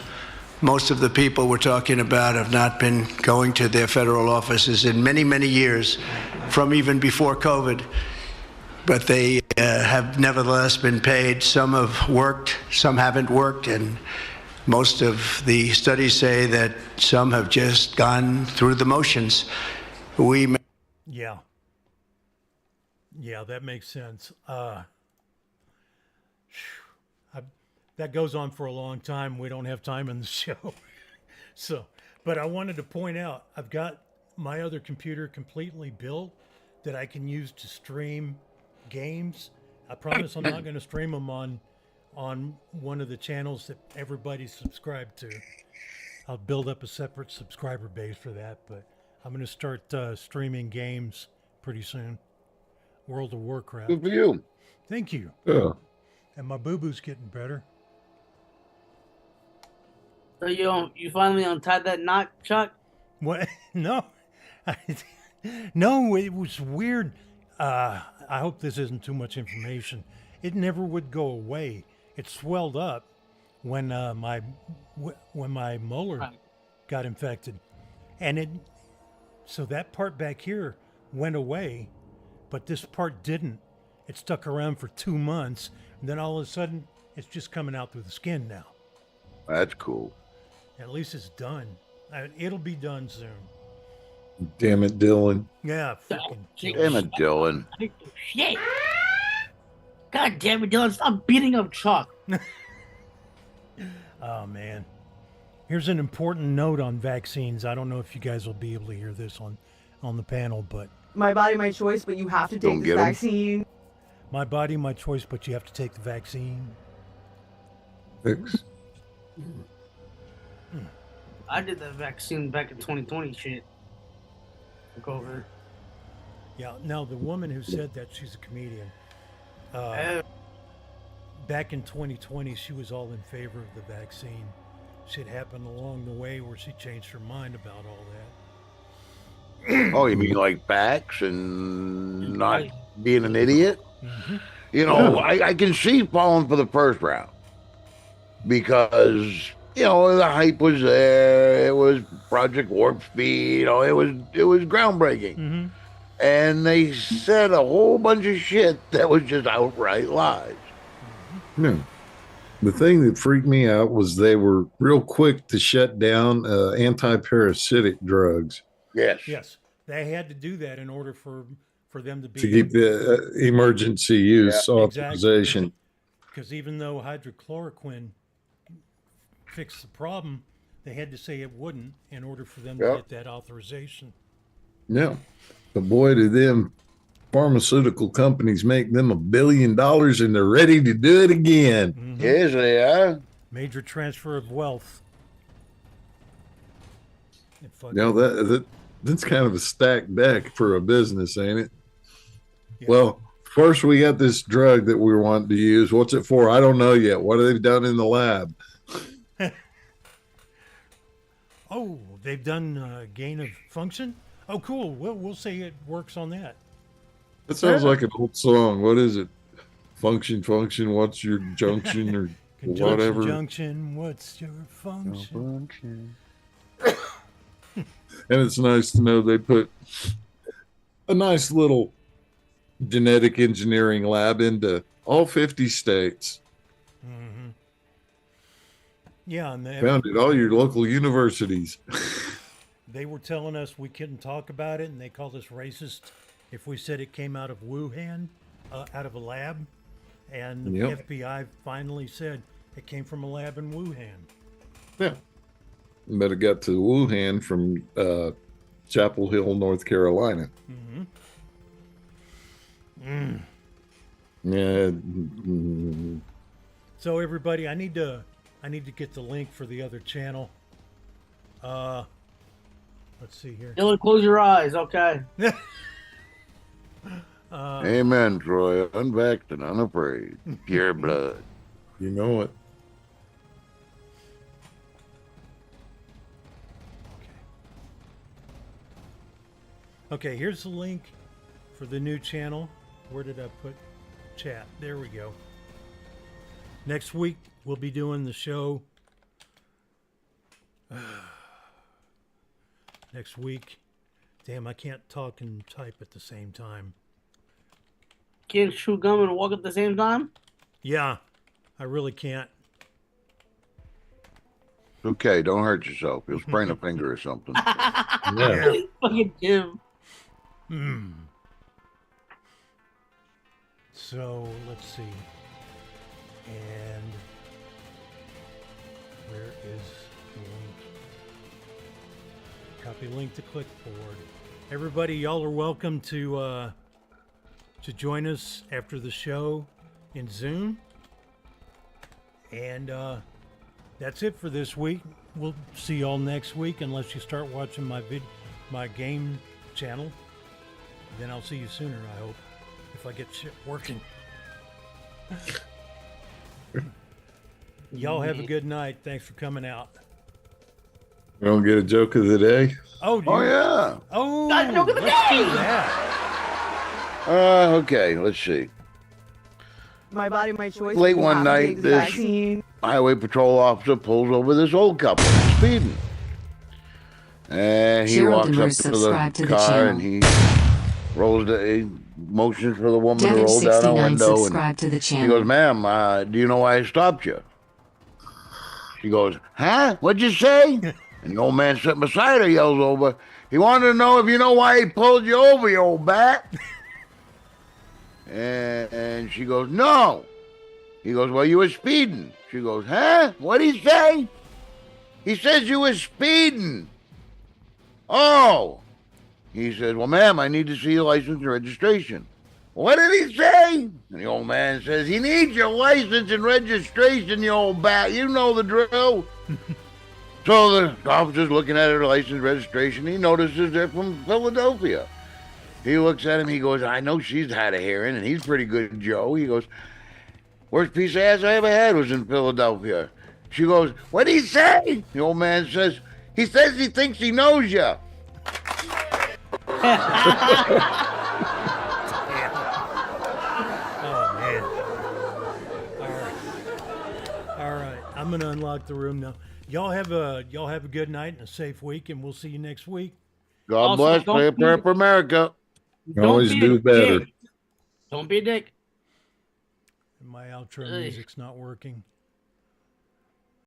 Most of the people we're talking about have not been going to their federal offices in many, many years, from even before COVID. But they have nevertheless been paid. Some have worked, some haven't worked, and most of the studies say that some have just gone through the motions. Yeah, that makes sense. That goes on for a long time. We don't have time in the show. But I wanted to point out, I've got my other computer completely built that I can use to stream games. I promise I'm not going to stream them on one of the channels that everybody's subscribed to. I'll build up a separate subscriber base for that, but I'm going to start streaming games pretty soon. World of Warcraft. Good for you. Thank you. Yeah. And my boo-boo's getting better. So you finally untied that knot, Chuck? What? No. No, it was weird. I hope this isn't too much information. It never would go away. It swelled up when my molar got infected, and so that part back here went away, but this part didn't. It stuck around for 2 months, and then all of a sudden, it's just coming out through the skin now. That's cool. At least it's done. It'll be done soon. Damn it, Dylan. Yeah, fucking. Damn it, Dylan. Shit. God damn it, Dylan! Stop beating up Chuck. Oh man. Here's an important note on vaccines. I don't know if you guys will be able to hear this on the panel, but my body, my choice, but you have to take this vaccine. My body, my choice, but you have to take the vaccine. Thanks. I did that vaccine back in 2020 shit. Took over. Yeah, now the woman who said that, she's a comedian. Back in 2020, she was all in favor of the vaccine. Shit happened along the way where she changed her mind about all that. Oh, you mean like facts and not being an idiot? Mm-hmm. You know, I can see falling for the first round because, you know, the hype was there. It was Project Warp Speed. You know, it was groundbreaking. Mm-hmm. And they said a whole bunch of shit that was just outright lies. No. The thing that freaked me out was they were real quick to shut down anti-parasitic drugs. Yes. They had to do that in order for them to be... To keep the emergency use authorization. Because even though hydrochloroquine fixed the problem, they had to say it wouldn't in order for them to get that authorization. Yeah. But boy, do them pharmaceutical companies make them $1 billion, and they're ready to do it again. Mm-hmm. Yes, they are. Major transfer of wealth. Now that's kind of a stacked deck for a business, ain't it? Yeah. Well, first we got this drug that we want to use. What's it for? I don't know yet. What have they done in the lab? Oh, they've done gain of function? Oh, cool. We'll say it works on that. That sounds like an old song. What is it? Function, what's your junction or whatever? Junction, what's your function? And it's nice to know they put a nice little genetic engineering lab into all 50 states. Mm-hmm. Yeah, and found it all your local universities. They were telling us we couldn't talk about it, and they called us racist if we said it came out of Wuhan, out of a lab. And the FBI finally said it came from a lab in Wuhan. Yeah. But it got to Wuhan from Chapel Hill, North Carolina. Mm-hmm. Yeah. So everybody, I need to get the link for the other channel. Let's see here. Dylan, close your eyes. Okay. Amen, Troy. Unvaxxed and unafraid. Pure blood. You know it. Okay, here's the link for the new channel. Where did I put chat? There we go. Next week, we'll be doing the show. Next week. Damn, I can't talk and type at the same time. Can't chew gum and walk at the same time? Yeah, I really can't. Okay, don't hurt yourself. You'll sprain a finger or something. Yeah. Fucking Jim. So, let's see. And where is the link? Copy link to clipboard. Everybody, y'all are welcome to join us after the show in Zoom. And that's it for this week. We'll see y'all next week, unless you start watching my game channel. Then I'll see you sooner, I hope, if I get shit working. Y'all have a good night. Thanks for coming out. We don't get a joke of the day? Oh yeah. Oh, Joke of the let's day! do that. Okay, let's see. My body, my choice. Late You one have to night, take the this vaccine. highway patrol officer pulls over this old couple speeding. And he Gerald walks up Demers to the subscribe to the car channel. and he motions for the woman to Devin roll down her 69 window. subscribe And to the he channel. goes, ma'am, do you know why I stopped you? She goes, huh? What'd you say? And the old man sitting beside her yells over, he wanted to know if you know why he pulled you over, you old bat. And she goes, no. He goes, well, you were speeding. She goes, huh? What'd he say? He says you were speeding. Oh. He says, well, ma'am, I need to see your license and registration. What did he say? And the old man says, he needs your license and registration, you old bat. You know the drill. So the officer's looking at her license and registration. He notices they're from Philadelphia. He looks at him. He goes, I know she's had a hearing, and he's pretty good, Joe. He goes, worst piece of ass I ever had was in Philadelphia. She goes, what'd he say? The old man says, he says he thinks he knows you. Oh, man. All right. I'm going to unlock the room now. Y'all have a good night and a safe week, and we'll see you next week. God Also, bless. don't Say a be- prayer for America. Always be do a better. dick. Don't be a dick. My outro music's not working.